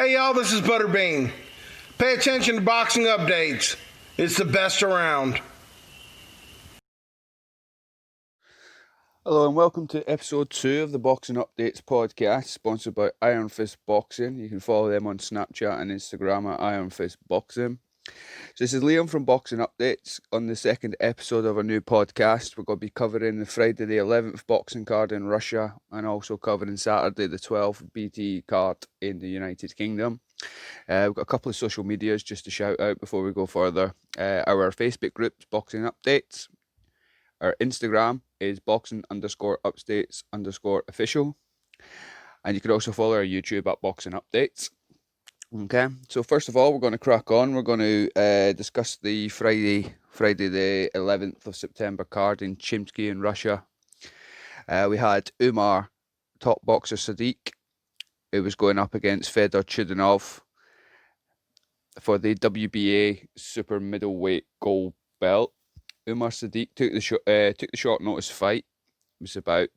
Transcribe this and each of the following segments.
Hey y'all, this is Butterbean. Pay attention to boxing updates. It's the best around. Hello and welcome to episode 2 of the Boxing Updates podcast, sponsored by Iron Fist Boxing. You can follow them on Snapchat and Instagram at Iron Fist Boxing. So this is Liam from Boxing Updates. On the second episode of our new podcast, we're going to be covering the Friday the 11th boxing card in Russia and also covering Saturday the 12th BT card in the United Kingdom. We've got a couple of social medias just to shout out before we go further. Our Facebook group's Boxing Updates. Our Instagram is boxing_updates_official. And you can also follow our YouTube at Boxing Updates. Okay, so first of all, we're going to crack on. We're going to discuss the Friday the 11th of September card in Chimsky in Russia. We had Umar, top boxer Sadiq, who was going up against Fedor Chidinov for the WBA super middleweight gold belt. Umar Sadiq took the short notice fight. It was about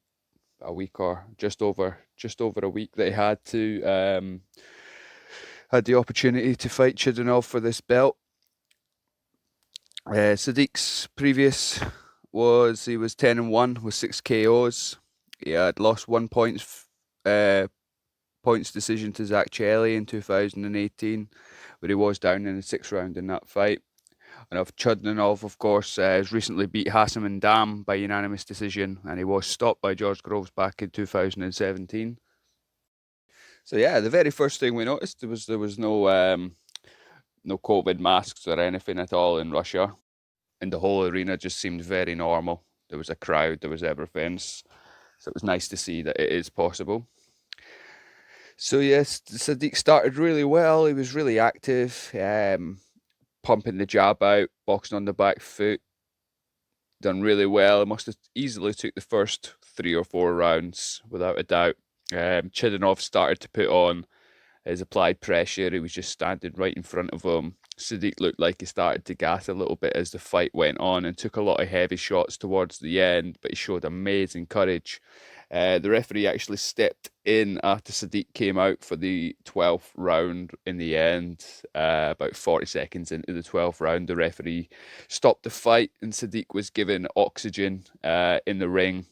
a week or just over a week that he had the opportunity to fight Chidinov for this belt. Sadiq's previous was he was 10-1 with 6 KOs. He had lost 1 points decision to Zach Chelli in 2018, but he was down in the 6th round in that fight. And Chidinov, of course, has recently beat Hassan Dam by unanimous decision, and he was stopped by George Groves back in 2017. So yeah, the very first thing we noticed there was no COVID masks or anything at all in Russia, and the whole arena just seemed very normal. There was a crowd, there was everything, so it was nice to see that it is possible. So yes, Sadiq started really well. He was really active. Pumping the jab out, boxing on the back foot, done really well. He must have easily took the first 3 or 4 rounds without a doubt. Chidinov started to put on his applied pressure. He was just standing right in front of him. Sadiq looked like he started to gas a little bit as the fight went on and took a lot of heavy shots towards the end, but he showed amazing courage. The referee actually stepped in after Sadiq came out for the 12th round in the end. About 40 seconds into the 12th round, the referee stopped the fight and Sadiq was given oxygen in the ring.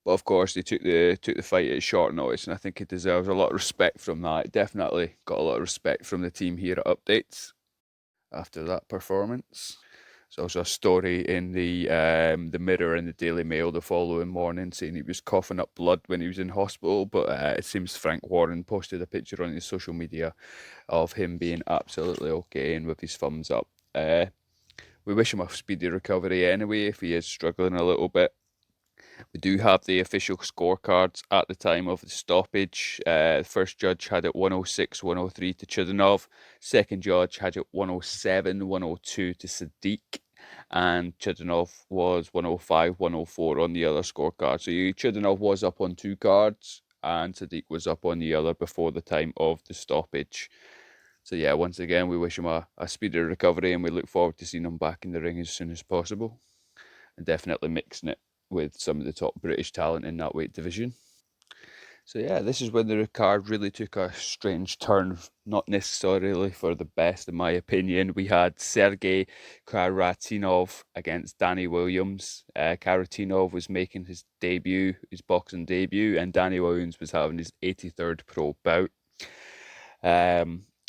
But of course, they took the fight at short notice, and I think it deserves a lot of respect from that. It definitely got a lot of respect from the team here at Updates after that performance. There's also a story in the Mirror and the Daily Mail the following morning saying he was coughing up blood when he was in hospital, but it seems Frank Warren posted a picture on his social media of him being absolutely okay and with his thumbs up. We wish him a speedy recovery anyway if he is struggling a little bit. We do have the official scorecards at the time of the stoppage. The first judge had it 106-103 to Chidinov. Second judge had it 107-102 to Sadiq. And Chidinov was 105-104 on the other scorecard. So Chidinov was up on 2 cards and Sadiq was up on the other before the time of the stoppage. So yeah, once again, we wish him a speedy recovery and we look forward to seeing him back in the ring as soon as possible. And definitely mixing it with some of the top British talent in that weight division. So yeah, this is when the card really took a strange turn, not necessarily for the best in my opinion. We had Sergey Karatinov against Danny Williams. Karatinov was making his boxing debut, and Danny Williams was having his 83rd pro bout.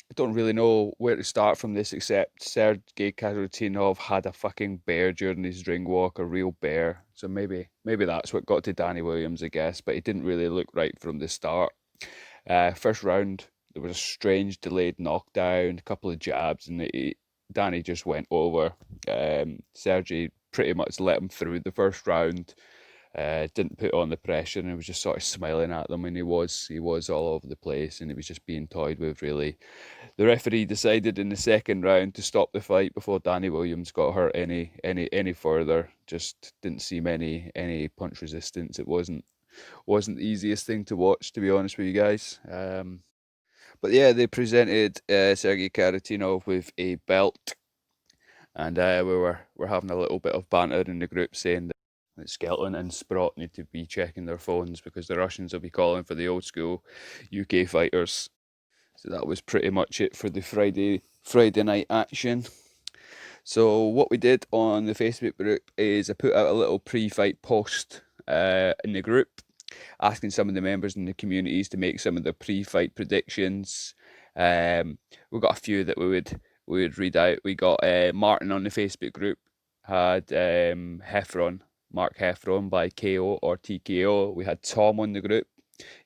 I don't really know where to start from this, except Sergey Karatinov had a fucking bear during his ring walk, a real bear. So maybe that's what got to Danny Williams, I guess, but he didn't really look right from the start. First round, there was a strange delayed knockdown, a couple of jabs, and Danny just went over. Sergey pretty much let him through the first round. Didn't put on the pressure and was just sort of smiling at them, and he was all over the place and he was just being toyed with, really. The referee decided in the second round to stop the fight before Danny Williams got hurt any further. Just didn't seem any punch resistance. It wasn't the easiest thing to watch, to be honest with you guys. But yeah, they presented Sergey Karatinov with a belt, and we were having a little bit of banter in the group saying that Skelton and Sprott need to be checking their phones because the Russians will be calling for the old school UK fighters. So that was pretty much it for the Friday night action. So what we did on the Facebook group is I put out a little pre-fight post in the group, asking some of the members in the communities to make some of the pre-fight predictions. We got a few that we would read out. We got Martin on the Facebook group had Hefron, Mark Hefron by KO or TKO. We had Tom on the group.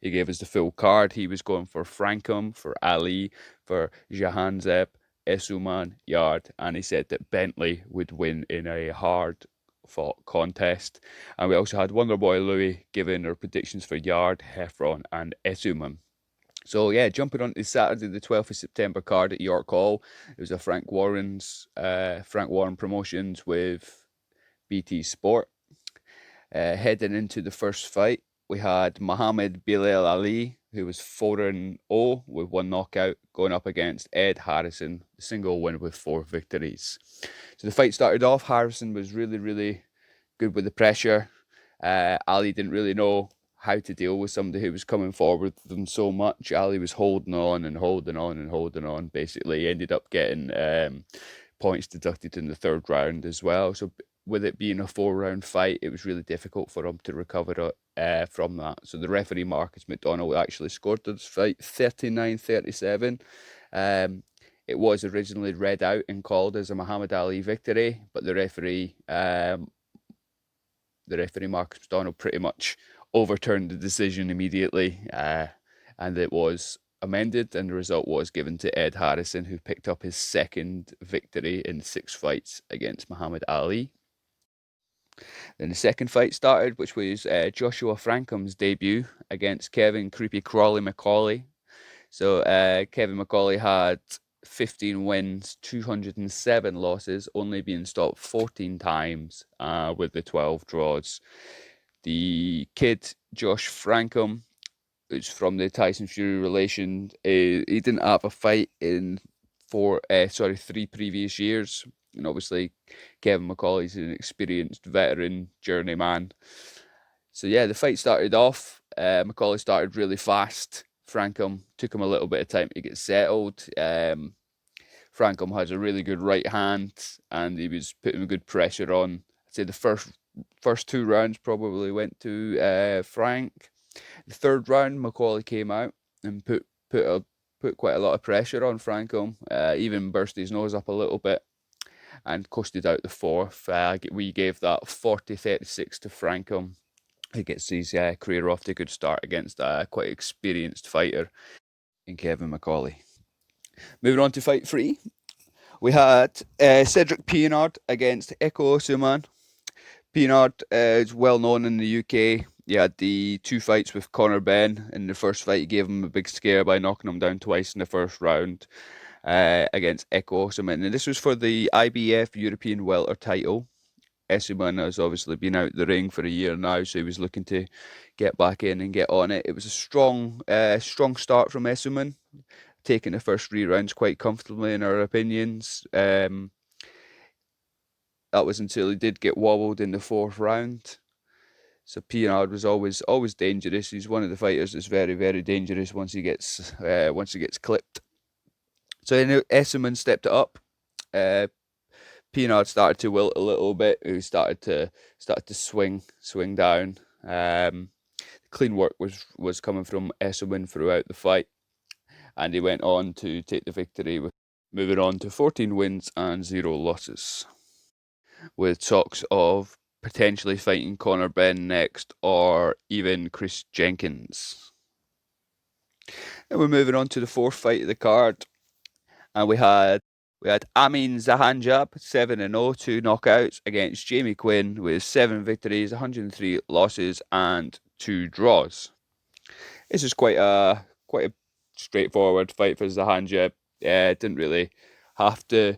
He gave us the full card. He was going for Frankham, for Ali, for Zahan Jab, Essuman, Yard, and he said that Bentley would win in a hard fought contest. And we also had Wonderboy Louis giving our predictions for Yard, Hefron, and Essuman. So yeah, jumping on to Saturday the 12th of September card at York Hall. It was a Frank Warren Promotions with BT Sport. Heading into the first fight, we had Muhammad Bilal Ali, who was 4-0 with 1 knockout, going up against Ed Harrison, a single win with 4 victories. So the fight started off, Harrison was really good with the pressure. Ali didn't really know how to deal with somebody who was coming forward with them so much. Ali was holding on. Basically, he ended up getting points deducted in the 3rd round as well. So with it being a 4-round fight, it was really difficult for him to recover from that. So the referee, Marcus McDonald, actually scored this fight 39-37. It was originally read out and called as a Muhammad Ali victory, but the referee Marcus McDonald pretty much overturned the decision immediately, and it was amended, and the result was given to Ed Harrison, who picked up his 2nd victory in 6 fights against Muhammad Ali. Then the second fight started, which was Joshua Frankham's debut against Kevin Creepy Crawley McCauley. So Kevin McCauley had 15 wins, 207 losses, only being stopped 14 times with the 12 draws. The kid, Josh Frankham, who's from the Tyson Fury relation, he didn't have a fight in 3 previous years. And obviously, Kevin McCauley's an experienced veteran journeyman. So yeah, the fight started off. McCauley started really fast. Frankham took him a little bit of time to get settled. Frankham has a really good right hand, and he was putting good pressure on. I'd say the first 2 rounds probably went to Frank. The 3rd round, McCauley came out and put quite a lot of pressure on Frankham. Even burst his nose up a little bit and costed out the 4th. We gave that 40-36 to Frankham. He gets his career off to a good start against a quite experienced fighter in Kevin McCauley. Moving on to fight 3, we had Cedric Pienaar against Eko Osuman. Pienaar is well known in the UK. He had the 2 fights with Conor Benn. In the first fight, he gave him a big scare by knocking him down twice in the 1st round against Eko Osuman. And this was for the IBF European welter title. Essuman has obviously been out the ring for a year now, so he was looking to get back in and get on it. It was a strong start from Essuman, taking the first 3 rounds quite comfortably in our opinions. That was until he did get wobbled in the 4th round. So Pienaar was always dangerous. He's one of the fighters that's very dangerous once he gets clipped. So then Essuman stepped it up. Pienaar started to wilt a little bit. He started to swing down. Clean work was coming from Essuman throughout the fight, and he went on to take the victory, moving on to 14 wins and 0 losses, with talks of potentially fighting Conor Benn next, or even Chris Jenkins. And we're moving on to the 4th fight of the card, and we had Amin Zahan Jab, 7-0, 2 knockouts against Jamie Quinn with 7 victories, 103 losses, and 2 draws. This is quite a straightforward fight for Zahan Jab. Didn't really have to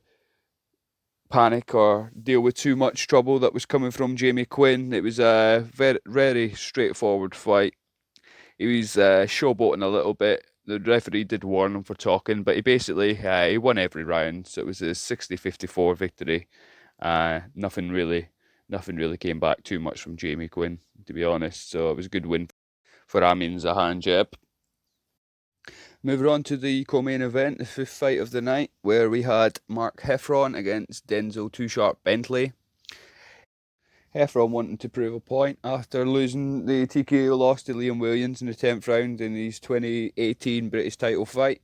panic or deal with too much trouble that was coming from Jamie Quinn. It was a very straightforward fight. He was showboating a little bit. The referee did warn him for talking, but he basically he won every round. So it was a 60-54 victory. Nothing really came back too much from Jamie Quinn, to be honest. So it was a good win for Amin Zahan Jab. Moving on to the co-main event, the fifth fight of the night, where we had Mark Hefron against Denzel Too Sharp Bentley. Hefron wanting to prove a point after losing the TKO loss to Liam Williams in the 10th round in his 2018 British title fight.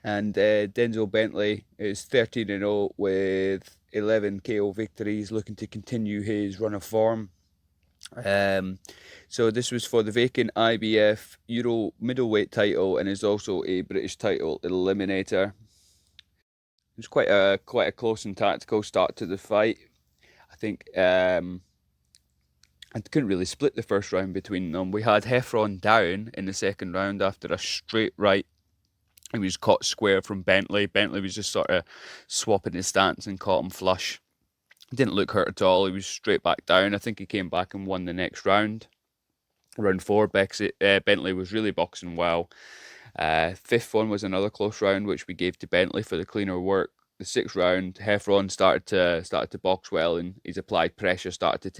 And Denzel Bentley is 13-0 with 11 KO victories, looking to continue his run of form. So this was for the vacant IBF Euro middleweight title and is also a British title eliminator. It was quite a close and tactical start to the fight. I think I couldn't really split the first round between them. We had Hefron down in the second round after a straight right. He was caught square from Bentley. Bentley was just sort of swapping his stance and caught him flush. Didn't look hurt at all. He was straight back down. I think he came back and won the next round. Round 4, Bentley was really boxing well. Fifth one was another close round, which we gave to Bentley for the cleaner work. The sixth round, Hefron started to box well, and his applied pressure started to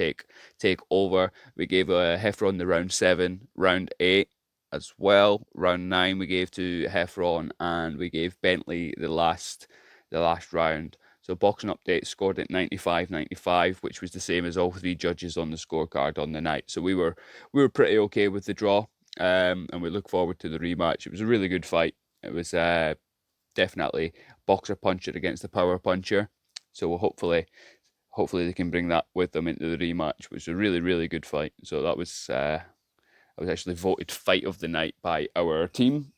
take over. We gave Hefron the round 7, round 8 as well. Round 9 we gave to Hefron, and we gave Bentley the last round. So boxing update scored at 95-95, which was the same as all 3 judges on the scorecard on the night. So we were pretty okay with the draw, and we look forward to the rematch. It was a really good fight. It was definitely boxer puncher against the power puncher. So we'll hopefully they can bring that with them into the rematch, which was a really, really good fight. So that was actually voted fight of the night by our team.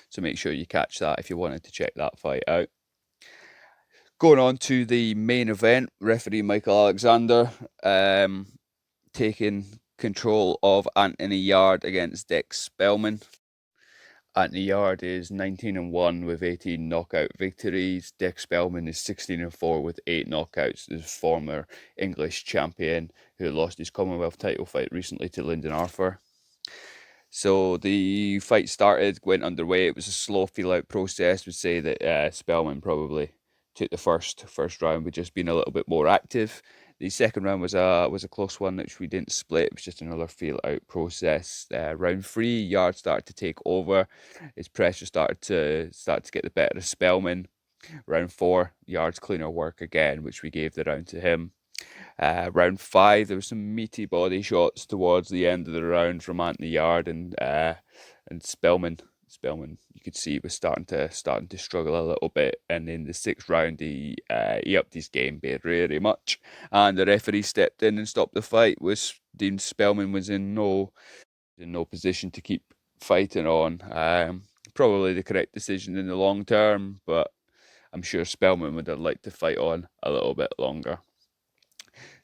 So make sure you catch that if you wanted to check that fight out. Going on to the main event, referee Michael Alexander taking control of Anthony Yarde against Dex Spellman. Anthony Yarde is 19-1 with 18 knockout victories. Dex Spellman is 16-4 with 8 knockouts. This former English champion who lost his Commonwealth title fight recently to Lyndon Arthur. So the fight went underway. It was a slow feel-out process. Would say that Spellman probably took the first round with just being a little bit more active. The second round was a close one, which we didn't split. It was just another feel-out process. Round 3, Yarde started to take over. His pressure started to get the better of Spellman. Round 4, Yarde's cleaner work again, which we gave the round to him. Round 5, there were some meaty body shots towards the end of the round from Anthony Yarde and Spellman. You could see was starting to struggle a little bit, and in the 6th round he upped his game very much, and the referee stepped in and stopped the fight. Deemed Spellman was in no position to keep fighting on. Probably the correct decision in the long term, but I'm sure Spellman would have liked to fight on a little bit longer.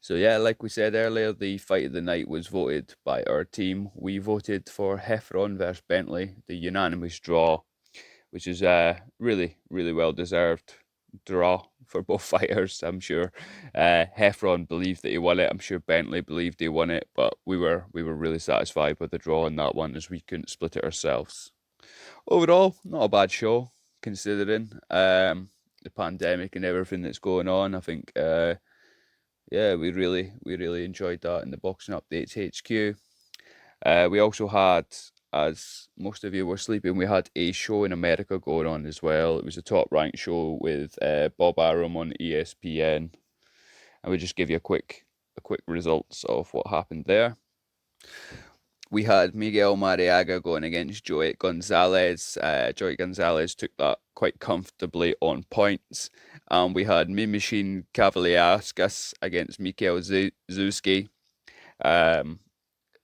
So yeah, like we said earlier, the fight of the night was voted by our team. We voted for Hefron versus Bentley, the unanimous draw, which is a really, really well deserved draw for both fighters. I'm sure Hefron believed that he won it. I'm sure Bentley believed he won it, but we were really satisfied with the draw on that one, as we couldn't split it ourselves. Overall, not a bad show considering the pandemic and everything that's going on. I think yeah, we really enjoyed that in the Boxing Updates HQ. We also had, as most of you were sleeping, we had a show in America going on as well. It was a top ranked show with Bob Arum on ESPN, and we'll just give you a quick results of what happened there. We had Miguel Mariaga going against Joet Gonzalez. Joet Gonzalez took that quite comfortably on points. We had Mimichin Kavaliauskas against Mikhail Zuzki. And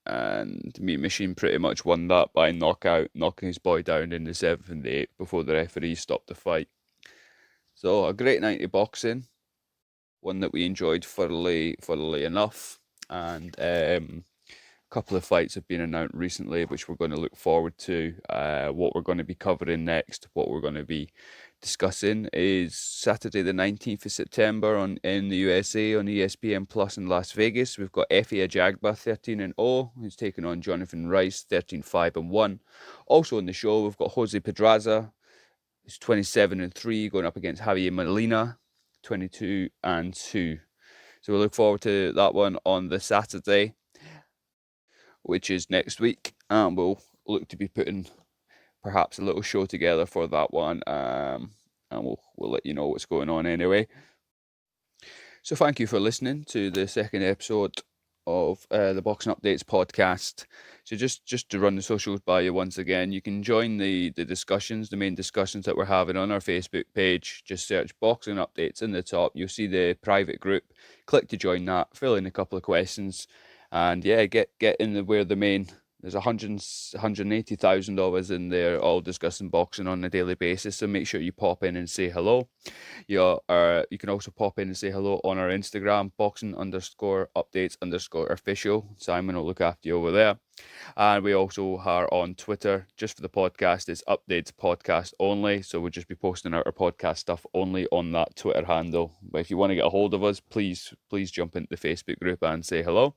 Mimichin pretty much won that by knockout, knocking his boy down in the 7th and the 8th before the referee stopped the fight. So a great night of boxing. One that we enjoyed thoroughly enough. And couple of fights have been announced recently, which we're going to look forward to. What we're going to be covering next, what we're going to be discussing, is Saturday the 19th of September in the USA on ESPN Plus in Las Vegas. We've got Efe Ajagba 13-0, who's taking on Jonathan Rice 13-5-1. Also on the show, we've got Jose Pedraza, who's 27-3, going up against Javier Molina 22-2. So we look forward to that one on the Saturday, which is next week, and we'll look to be putting perhaps a little show together for that one, and we'll let you know what's going on anyway. So thank you for listening to the second episode of the Boxing Updates podcast. So just to run the socials by you once again, you can join the discussions, the main discussions that we're having on our Facebook page. Just search Boxing Updates in the top. You'll see the private group. Click to join that, fill in a couple of questions, and yeah, get in the where the main. There's 180,000 of us in there, all discussing boxing on a daily basis. So make sure you pop in and say hello. You can also pop in and say hello on our Instagram, boxing_updates_official. Simon will look after you over there. And we also are on Twitter, just for the podcast. It's Updates Podcast only. So we'll just be posting our podcast stuff only on that Twitter handle. But if you want to get a hold of us, please jump into the Facebook group and say hello.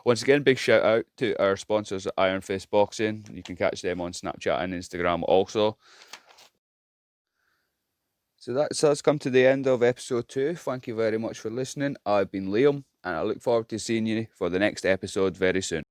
Once again, big shout out to our sponsors at Iron Fist Boxing. You can catch them on Snapchat and Instagram also. So that's come to the end of episode 2. Thank you very much for listening. I've been Liam, and I look forward to seeing you for the next episode very soon.